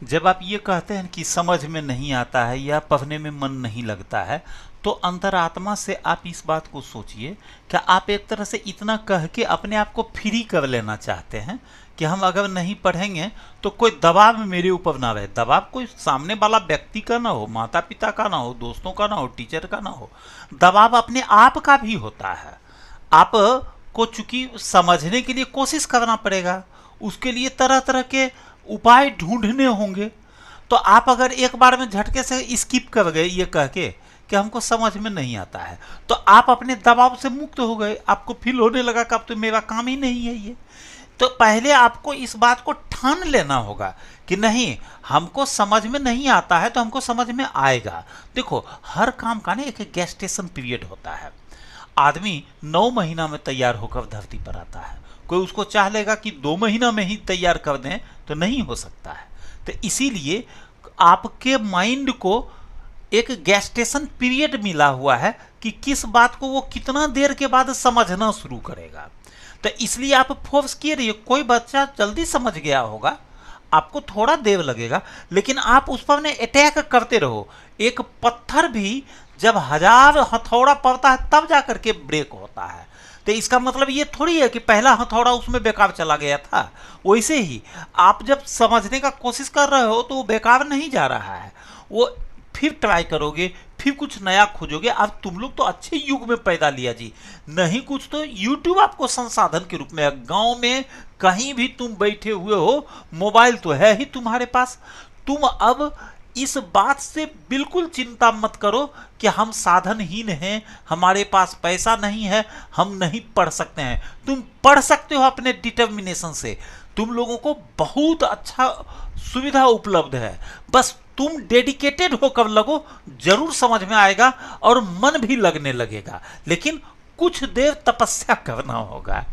जब आप ये कहते हैं कि समझ में नहीं आता है या पढ़ने में मन नहीं लगता है, तो अंतरात्मा से आप इस बात को सोचिए, क्या आप एक तरह से इतना कह के अपने आप को फ्री कर लेना चाहते हैं कि हम अगर नहीं पढ़ेंगे तो कोई दबाव मेरे ऊपर ना रहे। दबाव कोई सामने वाला व्यक्ति का ना हो, माता पिता का ना हो, दोस्तों का ना हो, टीचर का ना हो, दबाव अपने आप का भी होता है। आप को चूंकि समझने के लिए कोशिश करना पड़ेगा, उसके लिए तरह तरह के उपाय ढूंढने होंगे। तो आप अगर एक बार में झटके से स्किप कर गए ये कह के कि हमको समझ में नहीं आता है, तो आप अपने दबाव से मुक्त हो गए। आपको फील होने लगा कि अब तो मेरा काम ही नहीं है ये। तो पहले आपको इस बात को ठान लेना होगा कि नहीं, हमको समझ में नहीं आता है तो हमको समझ में आएगा। देखो, हर काम का ना एक गेस्टेशन पीरियड होता है। आदमी 9 महीना में तैयार होकर धरती पर आता है। कोई उसको चाह लेगा कि 2 महीना में ही तैयार कर दें तो नहीं हो सकता है। तो इसीलिए आपके माइंड को एक गेस्टेशन पीरियड मिला हुआ है कि किस बात को वो कितना देर के बाद समझना शुरू करेगा। तो इसलिए आप फोर्स किए रहिए। कोई बच्चा जल्दी समझ गया होगा, आपको थोड़ा देर लगेगा, लेकिन आप उस पर ने अटैक करते रहो। एक पत्थर भी जब 1000 हथौड़ा पड़ता है तब जाकर के ब्रेक होता है। तो इसका मतलब ये थोड़ी है कि पहला हथौड़ा उसमें बेकार चला गया था। वैसे ही आप जब समझने का कोशिश कर रहे हो तो वो बेकार नहीं जा रहा है। वो फिर ट्राई करोगे, फिर कुछ नया खोजोगे। अब तुम लोग तो अच्छे युग में पैदा लिया जी, नहीं कुछ तो यूट्यूब आपको संसाधन के रूप में है। गांव में कहीं भी तुम बैठे हुए हो, मोबाइल तो है ही तुम्हारे पास। तुम अब इस बात से बिल्कुल चिंता मत करो कि हम साधनहीन हैं, हमारे पास पैसा नहीं है, हम नहीं पढ़ सकते हैं। तुम पढ़ सकते हो अपने डिटर्मिनेशन से। तुम लोगों को बहुत अच्छा सुविधा उपलब्ध है, बस तुम डेडिकेटेड होकर लगो, जरूर समझ में आएगा और मन भी लगने लगेगा। लेकिन कुछ देर तपस्या करना होगा।